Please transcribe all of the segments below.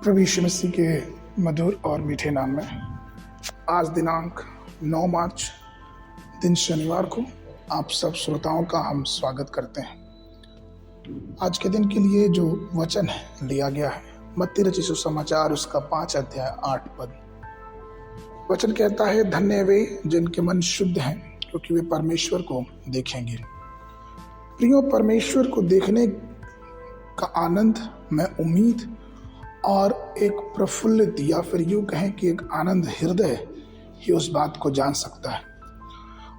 प्रभु यीशु मसीह के मधुर और मीठे नाम में आज दिनांक 9 मार्च दिन शनिवार को आप सब श्रोताओं का हम स्वागत करते हैं। आज के दिन के लिए जो वचन है लिया गया है मत्ती रचित सुसमाचार उसका 5 अध्याय 8 पद। वचन कहता है, धन्य वे जिनके मन शुद्ध हैं क्योंकि वे परमेश्वर को देखेंगे। प्रियो, परमेश्वर को देखने का आनंद में उम्मीद और एक प्रफुल्लित या फिर यूं कहें कि एक आनंद हृदय ही उस बात को जान सकता है।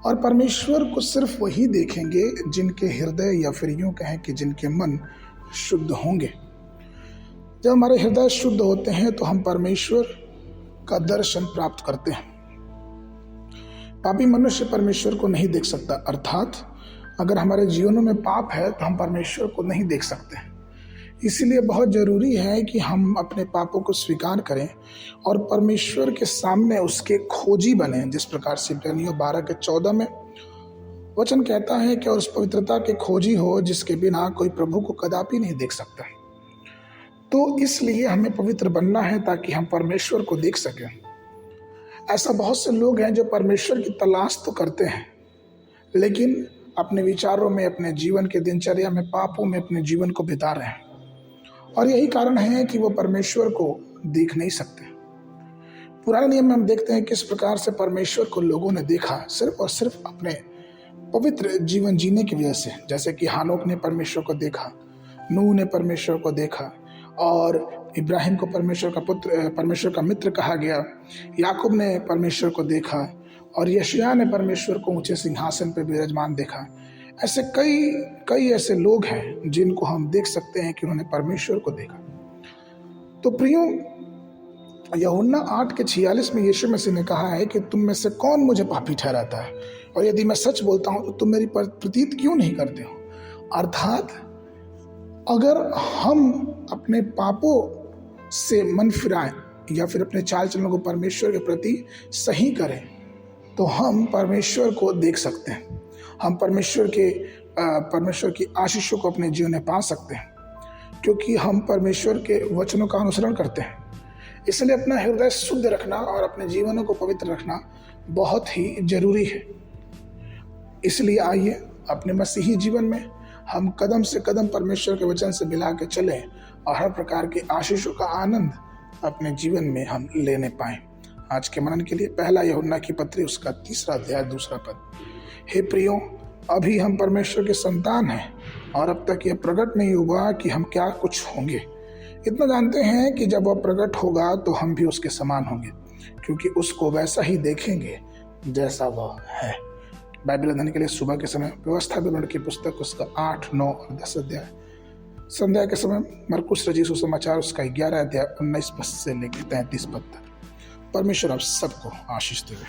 और परमेश्वर को सिर्फ वही देखेंगे जिनके हृदय या फिर यूं कहें कि जिनके मन शुद्ध होंगे। जब हमारे हृदय शुद्ध होते हैं तो हम परमेश्वर का दर्शन प्राप्त करते हैं। पापी मनुष्य परमेश्वर को नहीं देख सकता, अर्थात अगर हमारे जीवनों में पाप है तो हम परमेश्वर को नहीं देख सकते। इसीलिए बहुत जरूरी है कि हम अपने पापों को स्वीकार करें और परमेश्वर के सामने उसके खोजी बने। जिस प्रकार से इब्रानियों 12:14 में वचन कहता है कि और उस पवित्रता के खोजी हो जिसके बिना कोई प्रभु को कदापि नहीं देख सकता। तो इसलिए हमें पवित्र बनना है ताकि हम परमेश्वर को देख सकें। ऐसा बहुत से लोग हैं जो परमेश्वर की तलाश तो करते हैं लेकिन अपने विचारों में, अपने जीवन के दिनचर्या में, पापों में अपने जीवन को बिता रहे हैं और यही कारण है कि वो परमेश्वर को देख नहीं सकते। पुराने नियम में हम देखते हैं किस प्रकार से परमेश्वर को लोगों ने देखा, सिर्फ और सिर्फ अपने पवित्र जीवन जीने की वजह से। जैसे कि हानोक ने परमेश्वर को देखा, नूह ने परमेश्वर को देखा और इब्राहिम को परमेश्वर का मित्र कहा गया। याकूब ने परमेश्वर को देखा और यशायाह ने परमेश्वर को ऊंचे सिंहासन पर विराजमान देखा। ऐसे कई ऐसे लोग हैं जिनको हम देख सकते हैं कि उन्होंने परमेश्वर को देखा। तो प्रियो, यूहन्ना 8:46 में यीशु मसीह ने कहा है कि तुम में से कौन मुझे पापी ठहराता है, और यदि मैं सच बोलता हूं तो तुम मेरी प्रतीत क्यों नहीं करते हो। अर्थात अगर हम अपने पापों से मन फिराएं या फिर अपने चाल चलन को परमेश्वर के प्रति सही करें तो हम परमेश्वर को देख सकते हैं। हम परमेश्वर की आशीषों को अपने जीवन में पा सकते हैं क्योंकि हम परमेश्वर के वचनों का अनुसरण करते हैं। इसलिए अपना हृदय शुद्ध रखना और अपने जीवनों को पवित्र रखना बहुत ही जरूरी है। इसलिए आइए अपने मसीही जीवन में हम कदम से कदम परमेश्वर के वचन से मिला के चलें और हर प्रकार के आशीषों का आनंद अपने जीवन में हम लेने पाएं। आज के मनन के लिए पहला यूहन्ना की पत्री उसका 3 अध्याय 2 पद। हे प्रियो, अभी हम परमेश्वर के संतान हैं और अब तक यह प्रकट नहीं हुआ कि हम क्या कुछ होंगे। इतना जानते हैं कि जब वह प्रकट होगा तो हम भी उसके समान होंगे क्योंकि उसको वैसा ही देखेंगे जैसा वह है। बाइबल अध्ययन के लिए सुबह के समय व्यवस्था विवरण की पुस्तक उसका 8, 9 और 10 अध्याय। संध्या के समय मरकुस रचित सुसमाचार उसका 11 अध्याय 19 पद से लेकर 33 पद तक। परमेश्वर आप सबको आशीष देवे।